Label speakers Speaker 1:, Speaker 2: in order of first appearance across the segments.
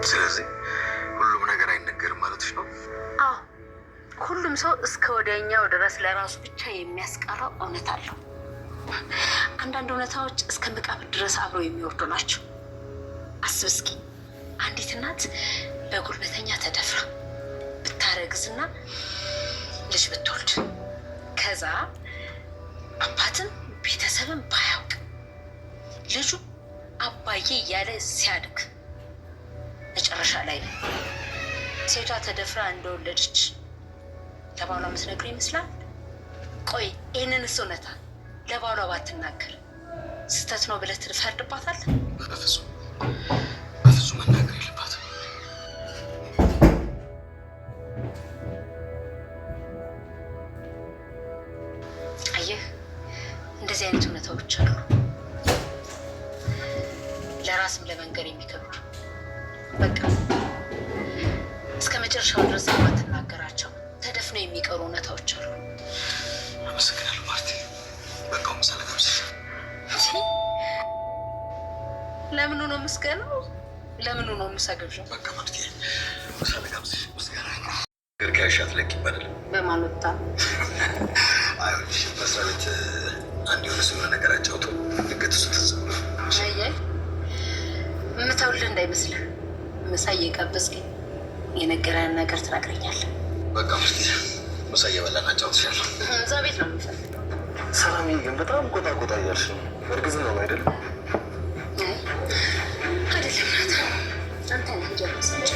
Speaker 1: ስለዚህ ሁሉም ነገር አይነገርም ማለትሽ ነው?
Speaker 2: አዎ፣ ሁሉም ሰው እስከ ወዲያኛው ድረስ ለራሱ ብቻ የሚያስቀረው እውነት አለው። አንዳንድ እውነታዎች እስከ መቃብር ድረስ አብረው የሚወርዱ ናቸው። አስብ እስኪ አንዲት እናት በጉልበተኛ ተደፍራ ብታረግዝና ልጅ ብትወልድ ከዛ አባትን ቤተሰብን ባያውቅ ልጁ አባዬ እያለ ሲያድግ መጨረሻ ላይ ሴቷ ተደፍራ እንደወለደች ለባሏ የምትነግረው ይመስላል? ቆይ ይህንንስ እውነታ ለባሏ ባትናገር ስህተት ነው ብለህ ትፈርድባታለህ?
Speaker 1: በፍጹም መናገር የለባትም።
Speaker 2: አየህ፣ እንደዚህ አይነት እውነታዎች አሉ፣ ለራስም ለመንገር የሚከብዱ። በቃ እስከ መጨረሻው ድረስ የማትናገራቸው ተደፍነው የሚቀሩ እውነታዎች አሉ።
Speaker 1: አመሰግናለሁ ማርቲ። በቃ ምሳሌ ጋብዝሽ።
Speaker 2: ለምኑ ነው ምስጋናው? ለምኑ ነው ምሳገብዣው?
Speaker 1: በቃ ማርቲ ምሳሌ ጋብዝሽ። ምስጋና ገርጋሽ አትለቅ ይባላል።
Speaker 2: በማን ወጣ?
Speaker 1: አይሆንሽ በስራ ቤት አንድ የሆነ ስለ ነገር አጫውቶ ድንገት እሱ ትዝ ብሎ
Speaker 2: አየህ፣ የምተውልህ እንዳይመስልህ ምሳ እየቀበዝከኝ የነገረን ነገር ትናግረኛለህ።
Speaker 1: በቃ ማርቲ ምሳ እየበላን አጫውትሻለሁ።
Speaker 2: እዛ ቤት ነው የምፈልገው።
Speaker 1: ሰላም ግን በጣም ቆጣ እያልሽ ነው። እርግዝና ነው አይደለም?
Speaker 2: አይደለም ናት። አንተ ነህ እየመሰለች።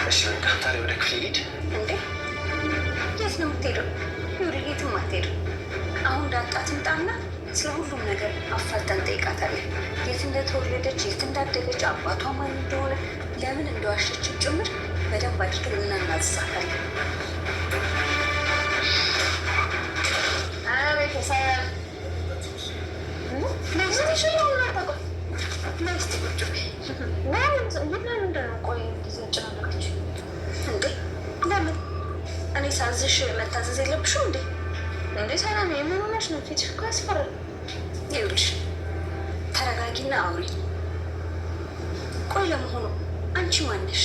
Speaker 1: እሺ በቃ ታዲያ ወደ ክፍል ሂድ።
Speaker 2: እንዴ የት ነው የምትሄደው? ወደ የትም አትሄድም። አሁን ዳጣ ትምጣና ስለ ሁሉም ነገር አፋጠን ጠይቃታለን። የት እንደተወለደች፣ የት እንዳደገች፣ አባቷ ማን እንደሆነ፣ ለምን እንደዋሸችን ጭምር በደንብ አድርገን እናናዝዛታለን። ለምን እኔ ሳዝሽ መታዘዝ የለብሽም እንዴ? እንዴ ሰላም የምን ሆነሽ ነው? ፊትሽ እኮ ያስፈራል። ይኸውልሽ ተረጋጊና አውሪ። ቆይ ለመሆኑ አንቺ ማነሽ?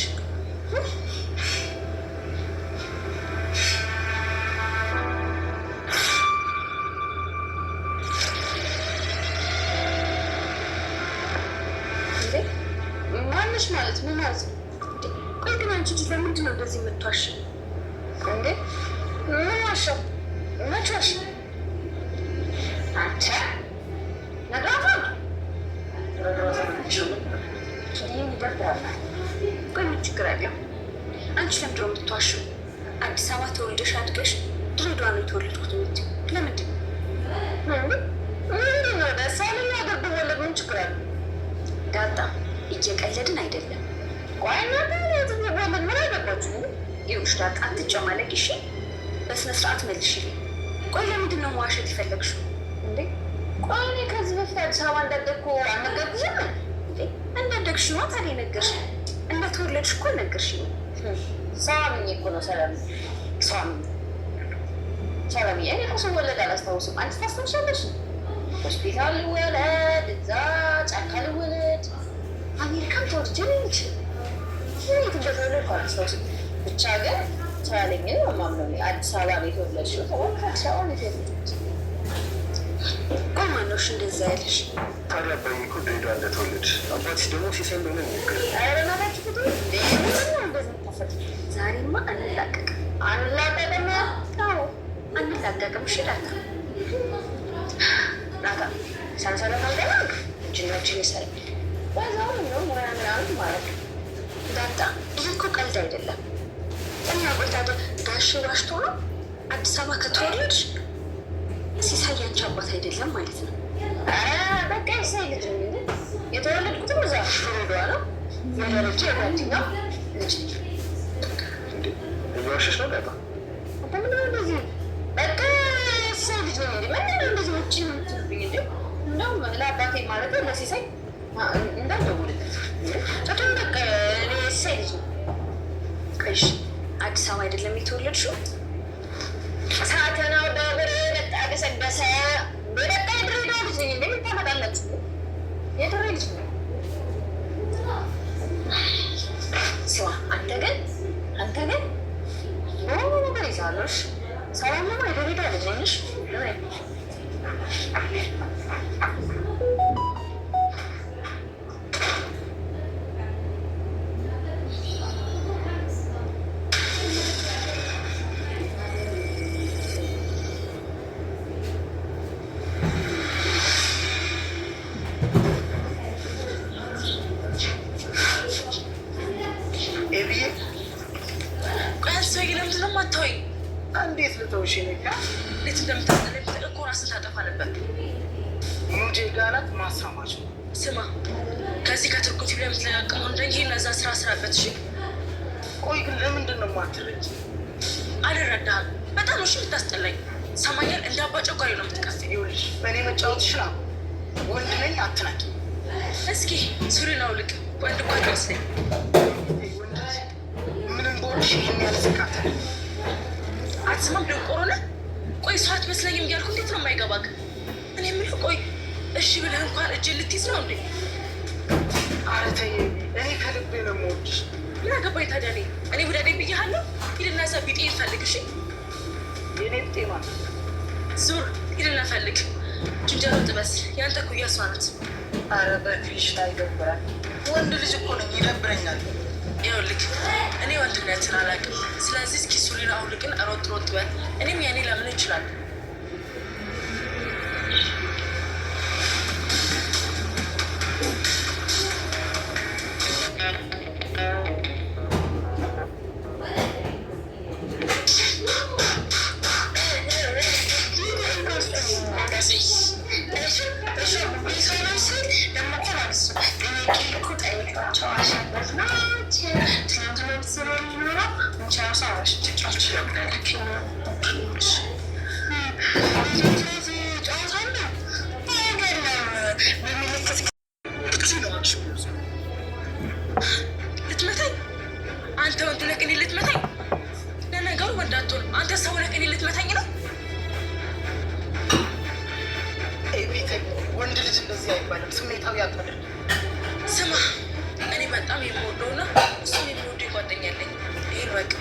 Speaker 2: ማነሽ ማለት ምን ማለት ነው? ቆይ ግን አንቺ ልጅ ለምንድን ነው እንደዚህ የምትዋሽ እንዴ? ምን ዋሻው? መች ዋሽ? አንተ ነግራታ ቆይ ምን ችግር አለው? አንቺ ለምንድን ነው የምትዋሽው? አዲስ አበባ ተወልደሽ አድገሽ ድሬዳዋ ነው የተወለድኩት የምትይው ለምንድን ነው? ምንድን ነው ደስ ያለኝ ሀገር ብወለድ ምን ችግር አለው? ዳጣ እየቀለድን አይደለም። ቆይ እናንተ ምን አገባችሁ? ይኸውልሽ ዳጣ አትጨማለቅ እሺ? በስነ ስርዓት መልሽልኝ። ቆይ ለምንድን ነው መዋሸት የፈለግሽው እንዴ? ቆይ እኔ ከዚህ በፊት አዲስ አበባ እንዳደግኩ አልነገርኩሽም እንዴ? እንዳደግሽ ነው ታዲያ ነገርሽ። እንደተወለድሽ እኮ ነገርሽ። ሰው አምኜ እኮ ነው ሰላም ሰላምዬ። እኔ እኮ ስወለድ አላስታውስም። አንቺ ታስታውሻለሽ? ሆስፒታል ልወለድ፣ እዛ ጫካ ልወለድ፣ አሜሪካን ተወልጄ ሊሆን ይችላል። የት እንደተወለድኩ አላስታውስም። ብቻ ግን ቻለኝ ማምነው አዲስ አበባ ነው የተወለድሽው። አዲስ አበባ ነው የተወለድኩት። ቆይ ማነውሽ እንደዛ ያለሽ?
Speaker 1: ታዲያ አባዬ እኮ ድሬዳዋ እንደተወለድሽ አባትሽ ደግሞ ሲሳይ እንደሆነ የሚነገር
Speaker 2: ረናታችሁ ፍቶ እንደዚህ ታፈት። ዛሬማ አንላቀቅም አንላቀቅም። እሺ ዳታ ሰንሰለት አልገናግ እጅናችን ይሰራል። በዛው ነው ሙያ ምናምን ማለት ነው። ዳጣ ይህ እኮ ቀልድ አይደለም። እና ቆይታ ጋሽ ዋሽቶ ነው አዲስ አበባ ከተወለድሽ ሲሳይ ያንቺ አባት አይደለም ማለት ነው። በቃ ሲሳይ ልጅ የተወለድኩትም እዛ ድሬዳዋ ነው። የደረጃ የጓደኛው ልጅ
Speaker 1: እየዋሸሽ ነው ዳጣ?
Speaker 2: ምን እንደዚህ በቃ ሲሳይ ልጅ ነው። ምን እንደዚህ ውጭ የምትልብኝ እንዴ? እንደውም ለአባቴ ማለት ለሲሳይ እንዳልደውልለት ጨቱን በቃ እኔ ሲሳይ ልጅ ነው። ቆይሽ አዲስ አበባ አይደለም የተወለድሽው? ሳተናው በብር በጣ ገሰገሰ በቃ የድሬዳዋ ልጅ ነኝ። እንደምን ታመጣላችሁ? የድሬ ልጅ ነው። ትነግረኝሽ?
Speaker 3: እንዴት ልተውሽ? ነካ
Speaker 2: እንዴት እንደምታስጠለኝ እኮ ራስን ታጠፋ ነበር።
Speaker 3: ሙጄ ጋራት ማሳማች ነው።
Speaker 2: ስማ፣ ከዚህ ከትርጉም ፊልም የምትለቃቅመው እንደ ይህን እዛ ስራበት። እሺ
Speaker 3: ቆይ ግን ለምንድን ነው የማትረጅ?
Speaker 2: አልረዳህም። በጣም ነው የምታስጠላኝ። ሰማኛል። እንደ አባ ጨጓሪ ነው የምትቀፍ።
Speaker 3: ይኸውልሽ በእኔ መጫወት ይችላል። ወንድ ነኝ አትናቂ።
Speaker 2: እስኪ ሱሪን አውልቅ። ወንድ እኮ አይመስለኝ።
Speaker 3: ወንድ ምንም በሆንሽ ይህን ያለስካታል።
Speaker 2: አትስማም? ደንቆሮ ነህ። ቆይ ሰው አትመስለኝም እያልኩ እንዴት ነው የማይገባክ? እኔ የምልህ ቆይ እሺ ብለህ እንኳን እጅን ልትይዝ ነው እንዴ?
Speaker 3: ኧረ ተይ፣ እኔ ከልቤ ነው የምወድሽ።
Speaker 2: ምን አገባኝ ታዲያ? እኔ ውደዴ ብዬሃለሁ። ሂድና እዛ ቢጤን ፈልግ። እሺ
Speaker 3: የኔ ብጤ ማለት
Speaker 2: ዙር፣ ሂድና ፈልግ። ጅንጀሮ ጥበስ፣ ያንተ እኩያ እሷ ናት።
Speaker 3: ኧረ በፊሽ ላይ ይደብራል። ወንድ ልጅ እኮ ነኝ፣ ይደብረኛል።
Speaker 2: ይኸውልህ እኔ ወንድነትን አላውቅም። ስለዚህ እስኪ ሱሪን አውልቅን፣ ሮጥ ሮጥ በል። እኔም ያኔ ለምን ይችላል። ልትመታኝ? አንተ ወንድ ነህ እኔ ልትመታኝ? ለነገሩ ወንድ አትሆንም። አንተ ሰው ነህ እኔ ልትመታኝ ነው?
Speaker 3: ወንድ ልጅ እንደዚህ አይባልም። ስሜታዊ ያልተደር
Speaker 2: ስማ፣ እኔ በጣም የምወደውና እሱን የሚወደው ጓደኛ አለኝ። ይሄን በቃ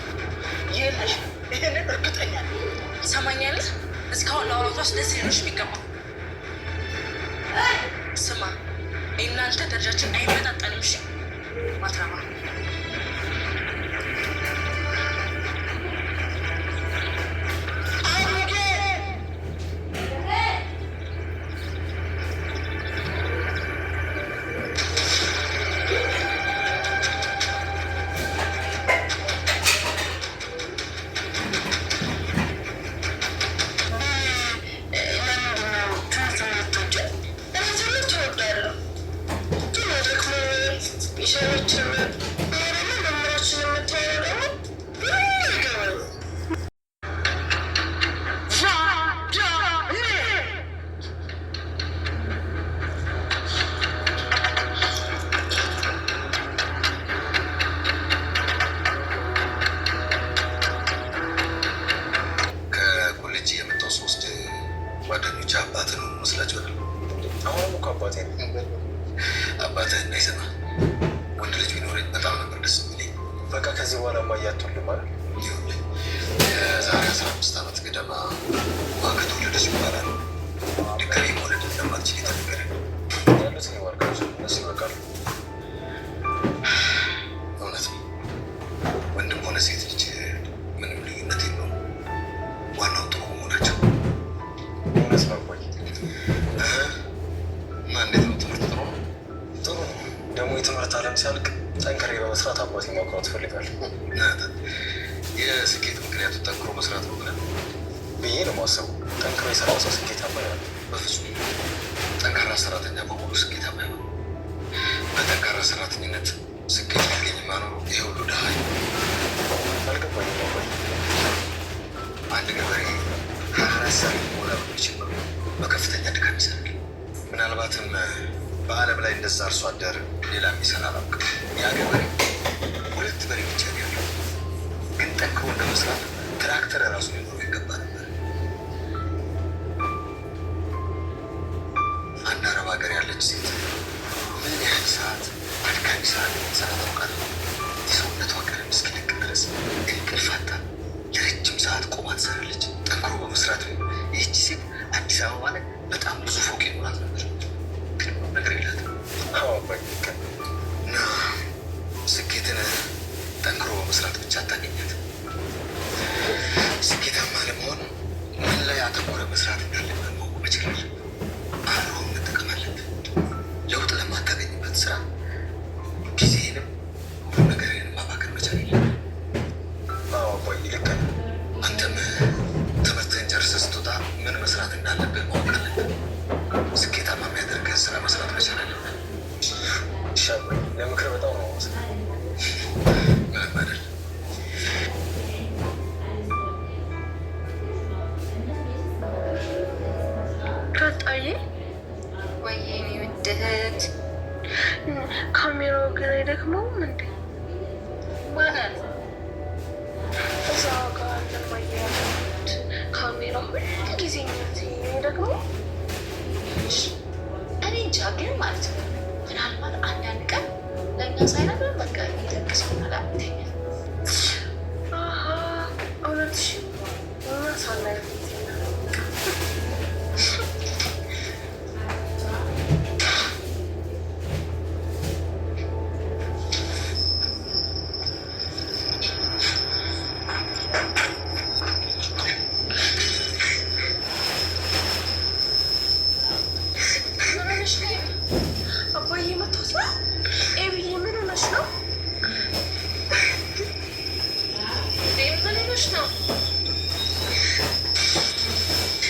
Speaker 3: ይሄንሽ ይሄንን እርግጠኛ ነኝ።
Speaker 2: ሰማኛለህ? እስካሁን ለአውራቷስ ደስ ሊሎች የሚገባ ስማ፣ እናንተ ደረጃችን አይመጣጠንም። እሺ ማትረባ
Speaker 1: ጓደኞች አባት ነው መስላችኋል?
Speaker 3: አሁን እኮ አባቴ
Speaker 1: አባትህ እንዳይሰማ ወንድ ልጅ ቢኖረኝ በጣም ነበር ደስ የሚለኝ።
Speaker 3: በቃ ከዚህ በኋላ ማያቱል ማለት
Speaker 1: የዛሬ 15 ዓመት ገደማ ውሃ ከተወለደች በኋላ ነው ድጋሚ መውለድ እንደማትችል የተነገረ
Speaker 3: ያሉት ዋርካዎች እነሱ ይበቃሉ።
Speaker 1: እውነት ነው። ወንድም ሆነ ሴት ልጅ ምንም ልዩነት የለውም። ዋናው ጥሩ መሆናቸው።
Speaker 3: እውነት ነው። ቆይ
Speaker 1: እና እንዴት ነው ትምህርት? ጥሩ ነው።
Speaker 3: ጥሩ ነው። ደግሞ የትምህርት ዓለም ሲያልቅ ጠንክሬ በመስራት አባቴ ማኩራት እፈልጋለሁ።
Speaker 1: የስኬት ምክንያቱ ጠንክሮ መስራት ነው
Speaker 3: ብዬ ነው የማስበው። ጠንክሮ የሰራ ሰው ስኬታማ ይሆናል።
Speaker 1: በፍጹም ጠንካራ ሰራተኛ በሙሉ ስኬታማ ይሆናል። በጠንካራ ሰራተኝነት ስኬት ሊገኝ ማኖሩ ይሄ ሁሉ ድሃ
Speaker 3: አልገባኝም።
Speaker 1: አንድ ገበሬ 24 ሰዓት ሊሞላ የሚችል ነው በከፍተኛ ድካም ይሰራል። ምናልባትም በዓለም ላይ እንደዛ አርሶ አደር ሌላ የሚሰራ አላውቅም። ያ ገበሬ 2 በሬ ብቻ ነው ያለው፣ ግን ጠንክሮ እንደመስራት ትራክተር ራሱ ሊኖሩ ይገባ ነበር። አንድ አረብ ሀገር ያለች ሴት ምን ያህል ሰዓት አድካሚ ሰዓት የምትሰራ ታውቃለህ? የሰውነቷ ቀለም እስኪለቅ ድረስ እንቅልፍ አጥታ ለረጅም ሰዓት ቆማ ትሰራለች። ጠንክሮ በመስራት ነው ይህቺ ሴት አዲስ አበባ ላይ በጣም ብዙ ፎቅ ይኖራት ነበር፣ ግን ነገር የላትም። እና ስኬትን ጠንክሮ በመስራት ብቻ አታገኛት። ስኬታማ ለመሆን ምን ላይ አተኮረ መስራት እንዳለብን ማወቅ መቻል አለብን። አእምሮን መጠቀም አለብን። ለውጥ ለማታገኝበት ስራ ጊዜንም ሁሉ ነገርንም ማባከን መቻል የለብን። ልክ አንተም ትምህርትህን ጨርሰህ ስትወጣ ምን መስራት እንዳለብህ ማወቅ አለብን። ስኬታማ የሚያደርግህን ስራ መስራት መቻል አለብን።
Speaker 3: ለምክር በጣም ነው
Speaker 1: ምንም አይደል።
Speaker 4: ዳጣዬ
Speaker 2: ወይዬ ውድ እህት፣
Speaker 4: ካሜራው ግን አይደክመውም እንዴ?
Speaker 2: ማለት
Speaker 4: እዛ ጋር ለማያያት ካሜራ ሁል ጊዜ አይደክመው?
Speaker 2: እኔ እንጃ ግን ማለት ነው ምናልባት አንዳንድ ቀን ለእኛ ሳይነግረን በቃ እየለቀሰናል አትተኛል።
Speaker 4: እውነትሽ እና ሳላይ አባዬ መቶት ነው። ኤብዬ ምን ሆነሽ ነው? ምን ሆነሽ ነው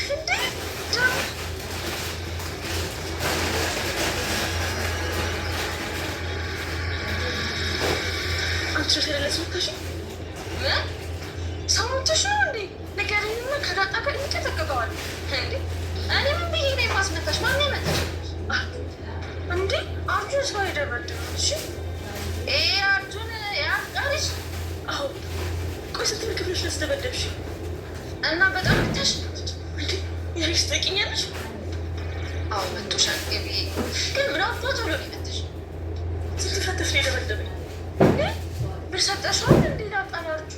Speaker 4: እንዴ? አንቺ ስለለስ ምታሽ ምን ሰሞትሽ ነው እንዴ? ንገሪኝና ከዳጣ ጋር እንጨቀቀዋል እንዴ? እኔ ምን ብዬ ነው የማስመታሽ? ማን ያመጣሽ እንዴ? አርጁን ሰው የደበደበው እሺ? አርጁን ያጣሪሽ? አዎ። ቆይ ስንት ክፍልሽ ያስደበደብሽ? እና በጣም ብታሽ እንዴ? ያይሽ ጠቂኛለሽ?
Speaker 2: አዎ መቶሻል። ኤብዬ ግን ምን አባቱ ብሎ ነው የመታሽ?
Speaker 4: ስትፈተሽ ነው የደበደበኝ።
Speaker 2: ብር ሰጠሽዋል እንዴ? ዳጣ አርጁ